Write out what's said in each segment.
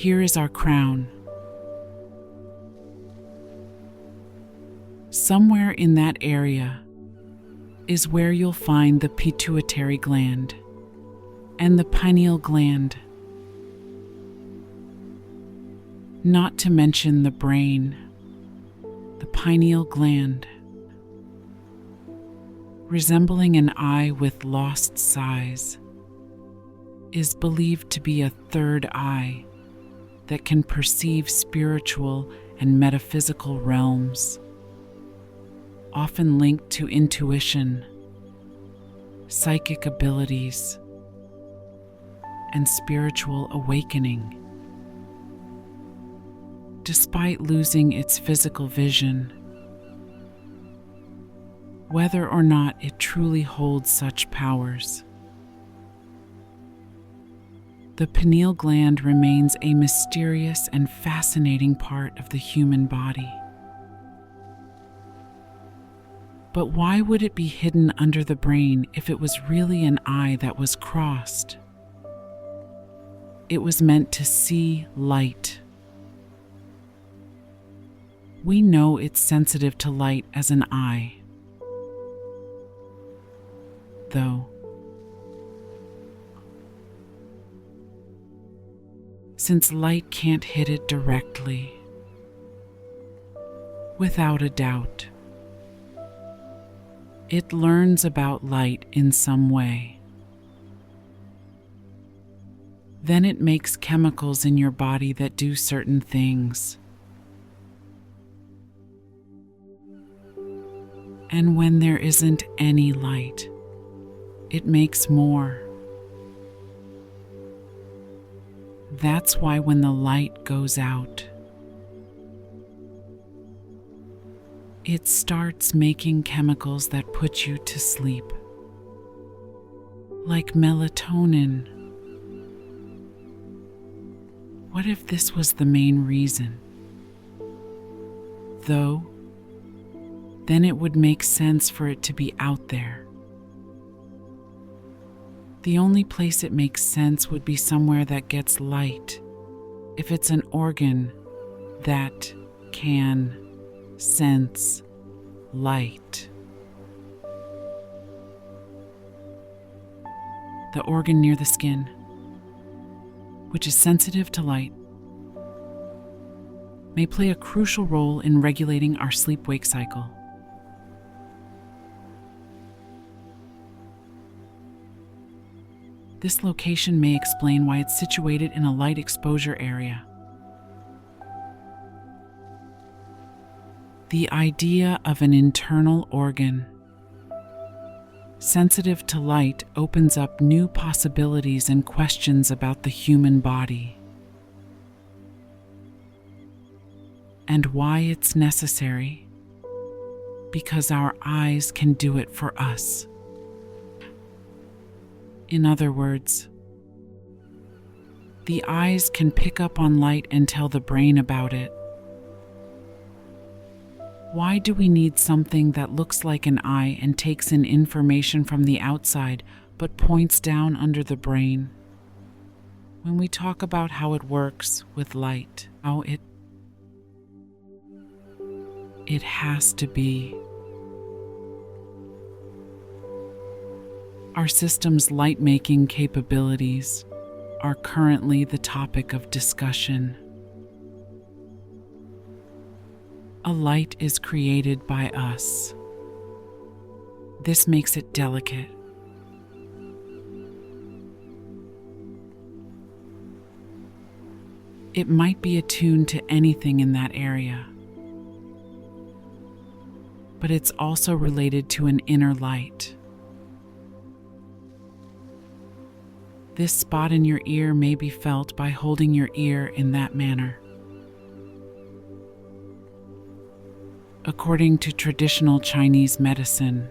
Here is our crown. Somewhere in that area is where you'll find the pituitary gland and the pineal gland, not to mention the brain. The pineal gland, resembling an eye with lost size, is believed to be a third eye that can perceive spiritual and metaphysical realms, often linked to intuition, psychic abilities, and spiritual awakening. Despite losing its physical vision, whether or not it truly holds such powers, the pineal gland remains a mysterious and fascinating part of the human body. But why would it be hidden under the brain if it was really an eye that was crossed? It was meant to see light. We know it's sensitive to light as an eye, though. Since light can't hit it directly, without a doubt, it learns about light in some way. Then it makes chemicals in your body that do certain things. And when there isn't any light, it makes more. That's why when the light goes out, it starts making chemicals that put you to sleep, like melatonin. What if this was the main reason? Though, then it would make sense for it to be out there. The only place it makes sense would be somewhere that gets light, if it's an organ that can sense light. The organ near the skin, which is sensitive to light, may play a crucial role in regulating our sleep-wake cycle. This location may explain why it's situated in a light exposure area. The idea of an internal organ sensitive to light opens up new possibilities and questions about the human body and why it's necessary, because our eyes can do it for us. In other words, the eyes can pick up on light and tell the brain about it. Why do we need something that looks like an eye and takes in information from the outside but points down under the brain? When we talk about how it works with light, how it has to be. Our system's light-making capabilities are currently the topic of discussion. A light is created by us. This makes it delicate. It might be attuned to anything in that area, but it's also related to an inner light. This spot in your ear may be felt by holding your ear in that manner. According to traditional Chinese medicine,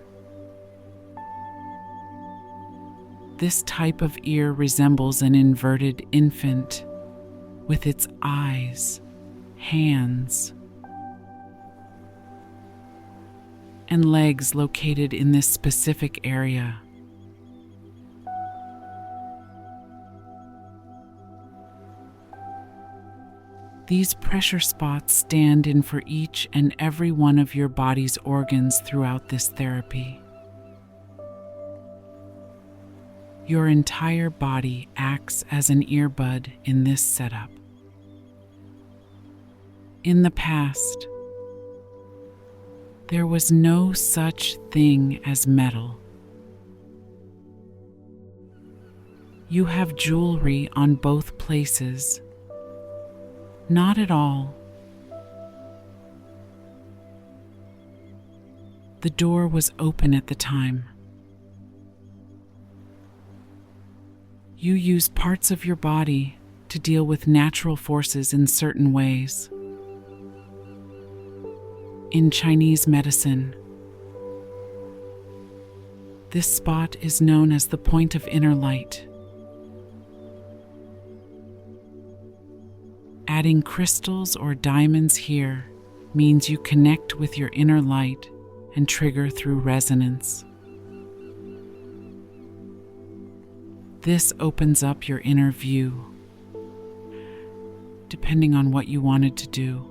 this type of ear resembles an inverted infant with its eyes, hands, and legs located in this specific area. These pressure spots stand in for each and every one of your body's organs throughout this therapy. Your entire body acts as an earbud in this setup. In the past, there was no such thing as metal. You have jewelry on both places. Not at all. The door was open at the time. You use parts of your body to deal with natural forces in certain ways. In Chinese medicine, this spot is known as the point of inner light. Adding crystals or diamonds here means you connect with your inner light and trigger through resonance. This opens up your inner view, depending on what you wanted to do.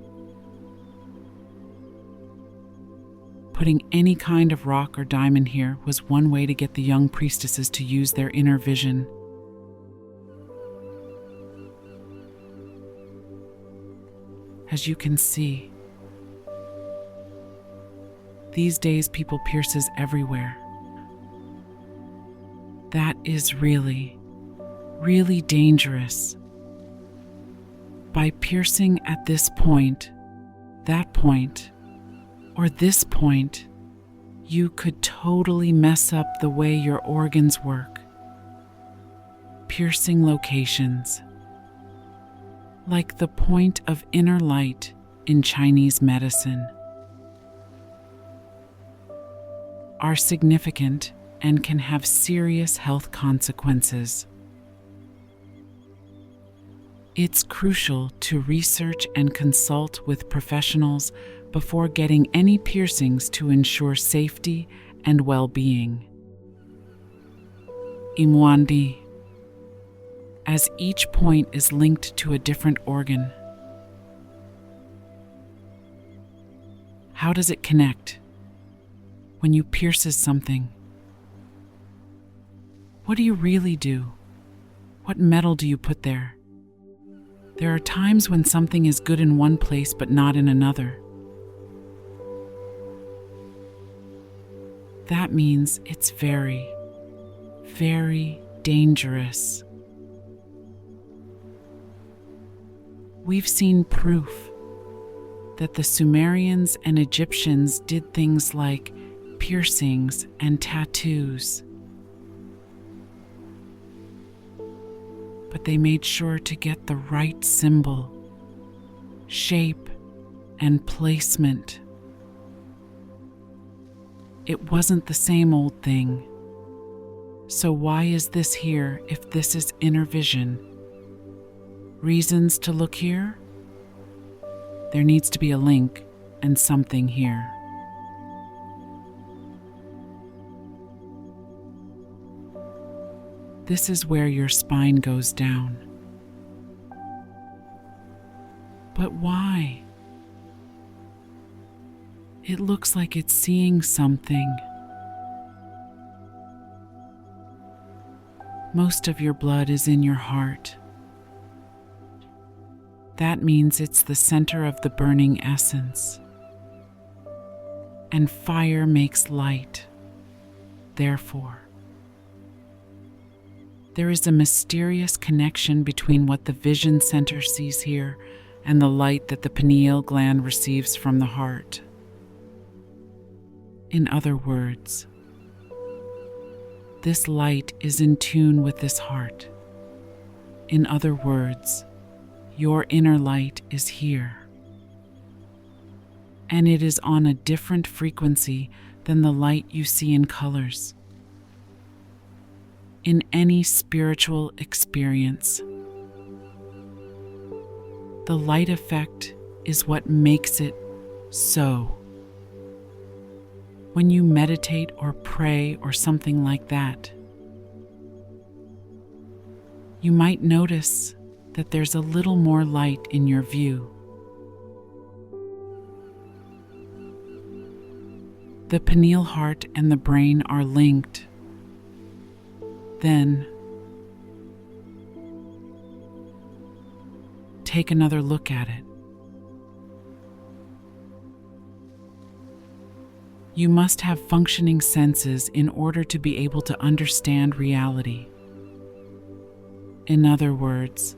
Putting any kind of rock or diamond here was one way to get the young priestesses to use their inner vision. As you can see, these days people pierces everywhere. That is really, really dangerous. By piercing at this point, that point, or this point, you could totally mess up the way your organs work. Piercing locations, like the point of inner light in Chinese medicine, are significant and can have serious health consequences. It's crucial to research and consult with professionals before getting any piercings to ensure safety and well-being. Imwandi, as each point is linked to a different organ. How does it connect? When you pierces something, what do you really do? What metal do you put there? There are times when something is good in one place but not in another. That means it's very, very dangerous. We've seen proof that the Sumerians and Egyptians did things like piercings and tattoos. But they made sure to get the right symbol, shape, and placement. It wasn't the same old thing. So why is this here if this is inner vision? Reasons to look here? There needs to be a link and something here. This is where your spine goes down. But why? It looks like it's seeing something. Most of your blood is in your heart. That means it's the center of the burning essence. And fire makes light. Therefore, there is a mysterious connection between what the vision center sees here and the light that the pineal gland receives from the heart. In other words, this light is in tune with this heart. In other words, your inner light is here. And it is on a different frequency than the light you see in colors. In any spiritual experience, the light effect is what makes it so. When you meditate or pray or something like that, you might notice that there's a little more light in your view. The pineal heart and the brain are linked. Then, take another look at it. You must have functioning senses in order to be able to understand reality. In other words,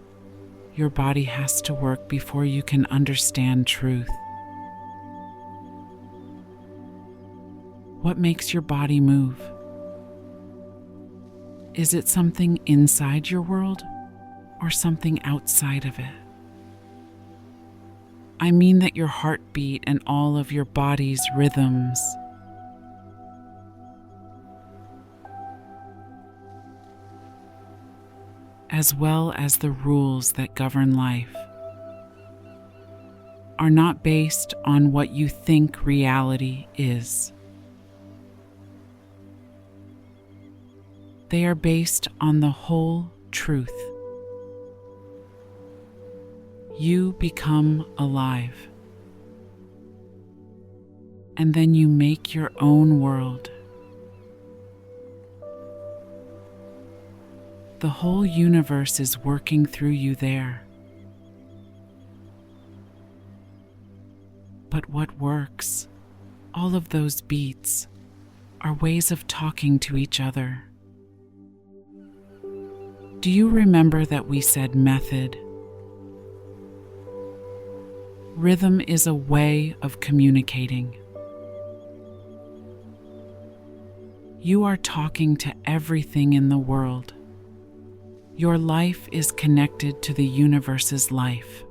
your body has to work before you can understand truth. What makes your body move? Is it something inside your world or something outside of it? I mean that your heartbeat and all of your body's rhythms, as well as the rules that govern life, are not based on what you think reality is. They are based on the whole truth. You become alive, and then you make your own world. The whole universe is working through you there. But what works, all of those beats, are ways of talking to each other. Do you remember that we said method? Rhythm is a way of communicating. You are talking to everything in the world. Your life is connected to the universe's life.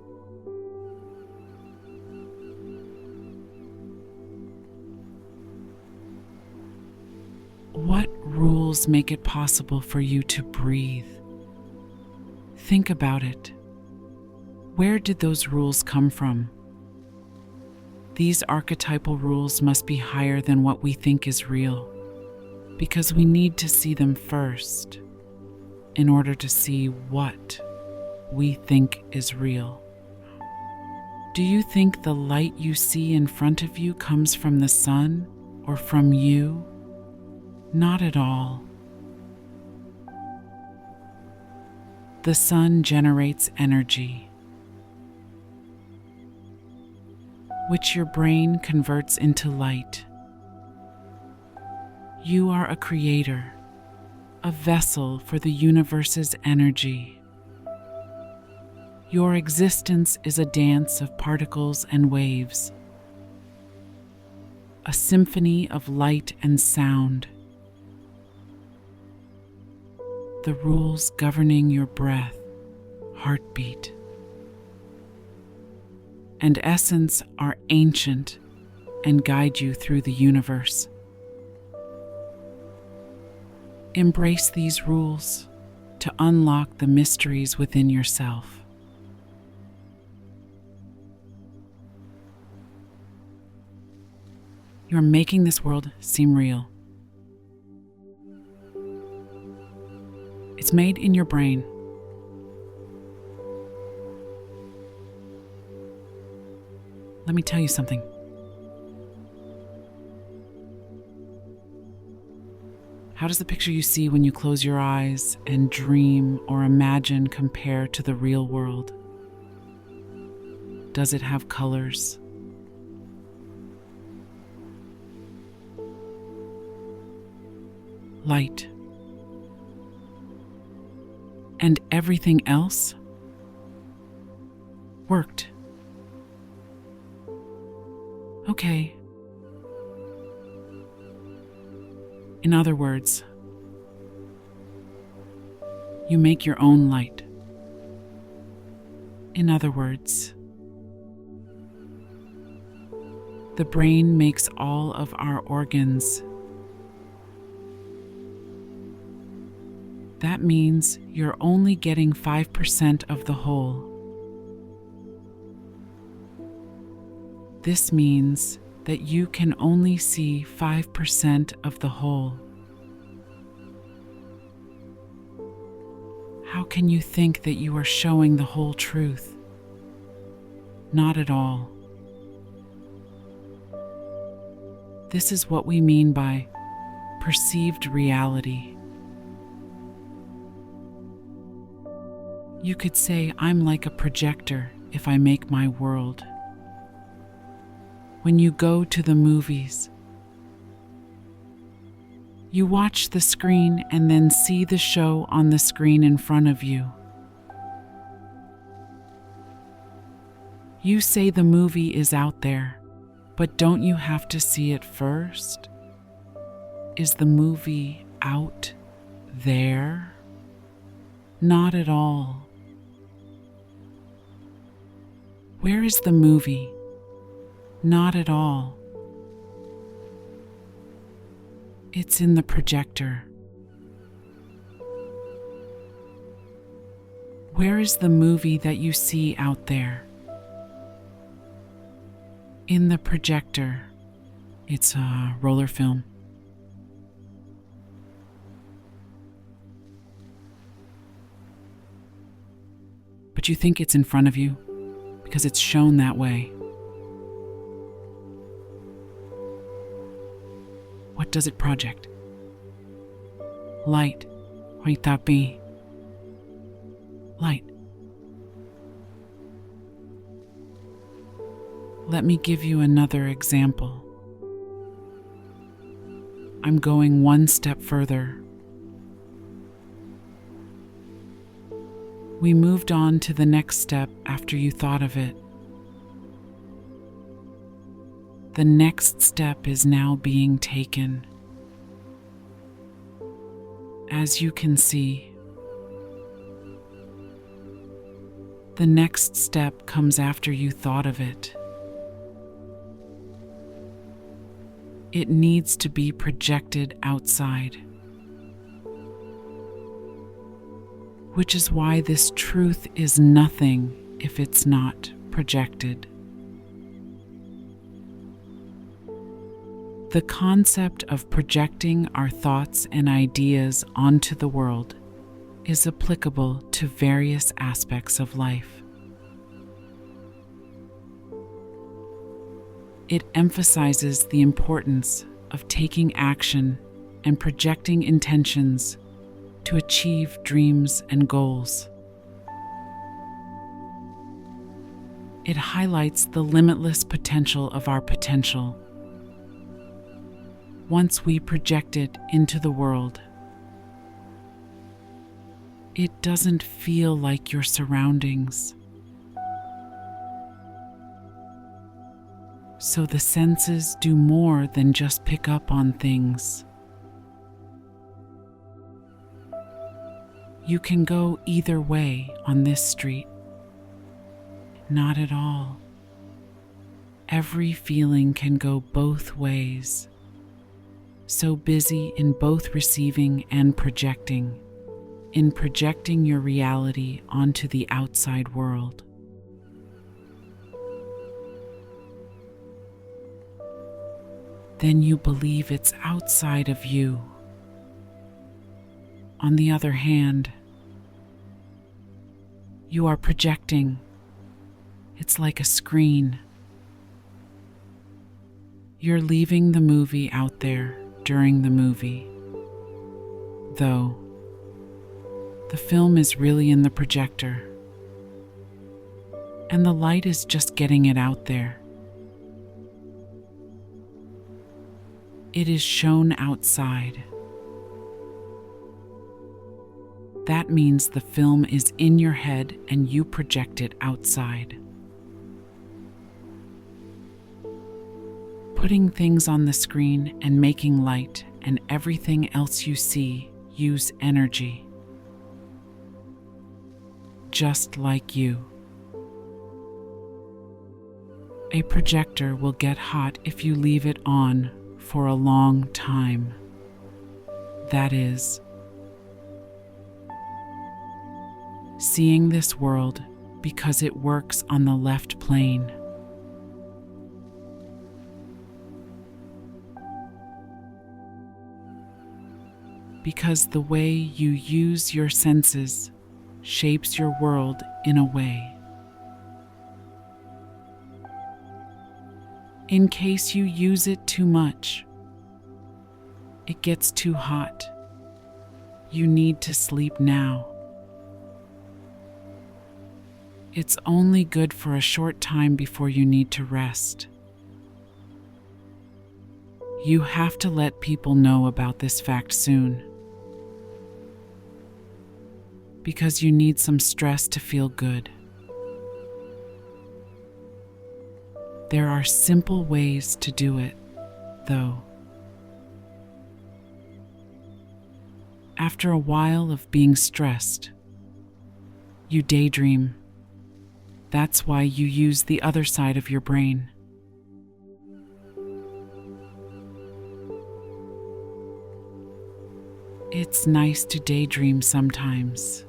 What rules make it possible for you to breathe? Think about it. Where did those rules come from? These archetypal rules must be higher than what we think is real, because we need to see them first in order to see what we think is real. Do you think the light you see in front of you comes from the sun or from you? Not at all. The sun generates energy, which your brain converts into light. You are a creator, a vessel for the universe's energy. Your existence is a dance of particles and waves, a symphony of light and sound. The rules governing your breath, heartbeat, and essence are ancient and guide you through the universe. Embrace these rules to unlock the mysteries within yourself. You're making this world seem real. It's made in your brain. Let me tell you something. How does the picture you see when you close your eyes and dream or imagine compare to the real world? Does it have colors? Light? And everything else worked. Okay. In other words, you make your own light. In other words, the brain makes all of our organs. That means you're only getting 5% of the whole. This means that you can only see 5% of the whole. How How can you think that you are showing the whole truth? Not at all. This is what we mean by perceived reality. You could say I'm like a projector if I make my world. When you go to the movies, you watch the screen and then see the show on the screen in front of you. You say the movie is out there, but don't you have to see it first? Is the movie out there? Not at all. Where is the movie? Not at all. It's in the projector. Where is the movie that you see out there? In the projector. It's a roller film. But you think it's in front of you because it's shown that way. What does it project? Light. Might that be? Light. Let me give you another example. I'm going one step further. We moved on to the next step after you thought of it. The next step is now being taken. As you can see, the next step comes after you thought of it. It needs to be projected outside, which is why this truth is nothing if it's not projected. The concept of projecting our thoughts and ideas onto the world is applicable to various aspects of life. It emphasizes the importance of taking action and projecting intentions to achieve dreams and goals. It highlights the limitless potential of our potential. Once we project it into the world, it doesn't feel like your surroundings. So the senses do more than just pick up on things. You can go either way on this street. Not at all. Every feeling can go both ways. So busy in both receiving and projecting, in projecting your reality onto the outside world. Then you believe it's outside of you. On the other hand, you are projecting. It's like a screen. You're leaving the movie out there during the movie, though the film is really in the projector, and the light is just getting it out there. It is shown outside. That means the film is in your head and you project it outside. Putting things on the screen and making light and everything else you see use energy. Just like you. A projector will get hot if you leave it on for a long time. That is, seeing this world because it works on the left plane. Because the way you use your senses shapes your world in a way. In case you use it too much, it gets too hot. You need to sleep now. It's only good for a short time before you need to rest. You have to let people know about this fact soon, because you need some stress to feel good. There are simple ways to do it, though. After a while of being stressed, you daydream. That's why you use the other side of your brain. It's nice to daydream sometimes.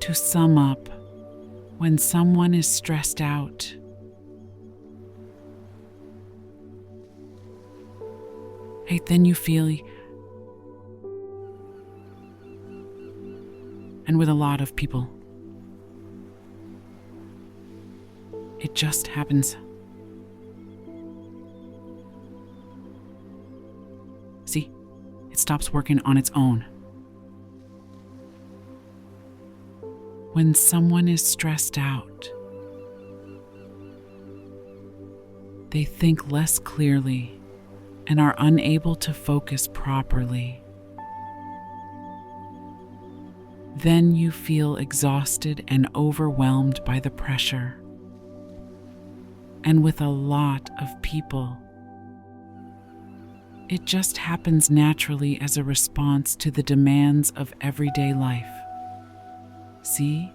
To sum up, when someone is stressed out, then you feel, and with a lot of people, it just happens. See, it stops working on its own. When someone is stressed out, they think less clearly and are unable to focus properly. Then you feel exhausted and overwhelmed by the pressure. And with a lot of people, it just happens naturally as a response to the demands of everyday life. See?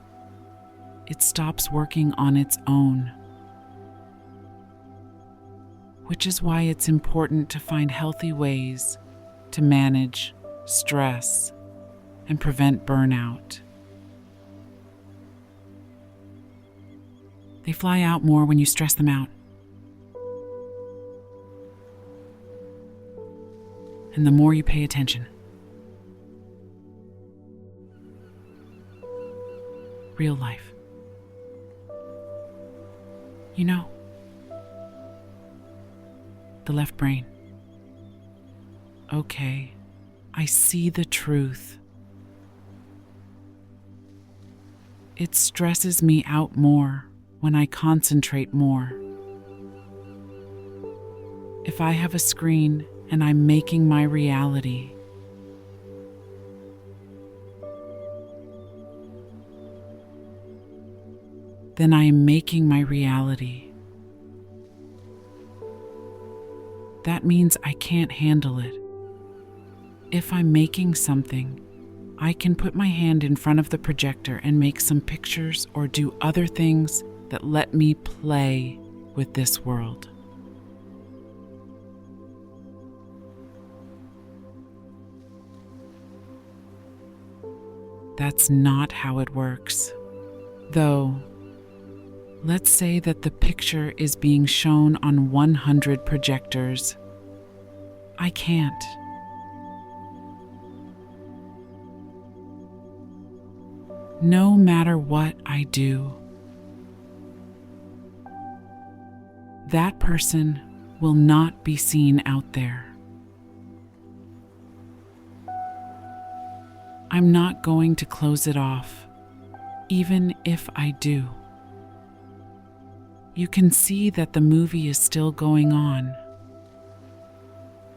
It stops working on its own. Which is why it's important to find healthy ways to manage stress and prevent burnout. They fly out more when you stress them out. And the more you pay attention. Real life. You know, the left brain. Okay, I see the truth. It stresses me out more when I concentrate more. If I have a screen and I'm making my reality, then I am making my reality. That means I can't handle it. If I'm making something, I can put my hand in front of the projector and make some pictures or do other things that let me play with this world. That's not how it works. Though, let's say that the picture is being shown on 100 projectors. I can't. No matter what I do, that person will not be seen out there. I'm not going to close it off, even if I do. You can see that the movie is still going on.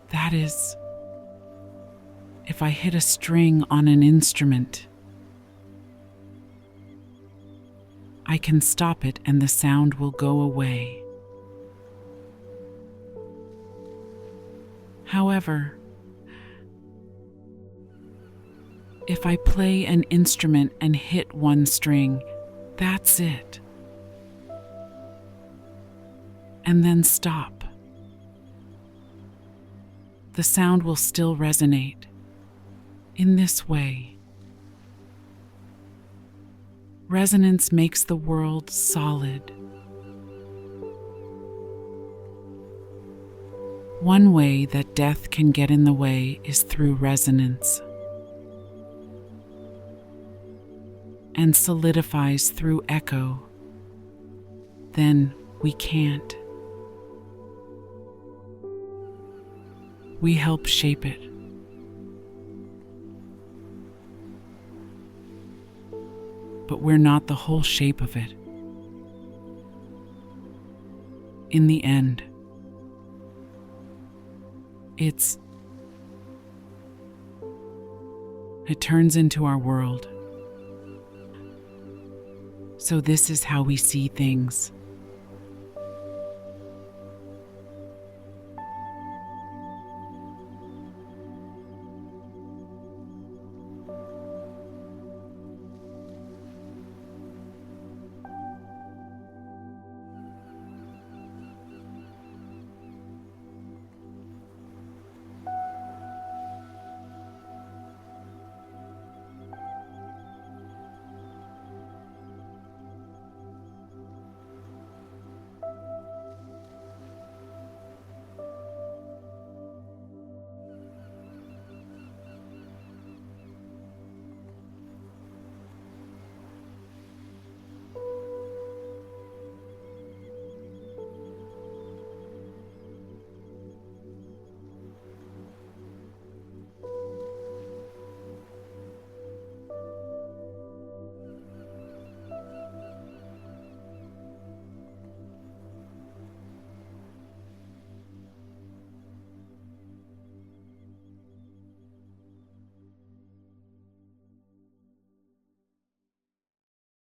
That is, if I hit a string on an instrument, I can stop it and the sound will go away. However, if I play an instrument and hit one string, that's it. And then stop. The sound will still resonate. In this way, resonance makes the world solid. One way that death can get in the way is through resonance. and solidifies through echo, then we can't. We help shape it. But we're not the whole shape of it. In the end, it turns into our world. So this is how we see things.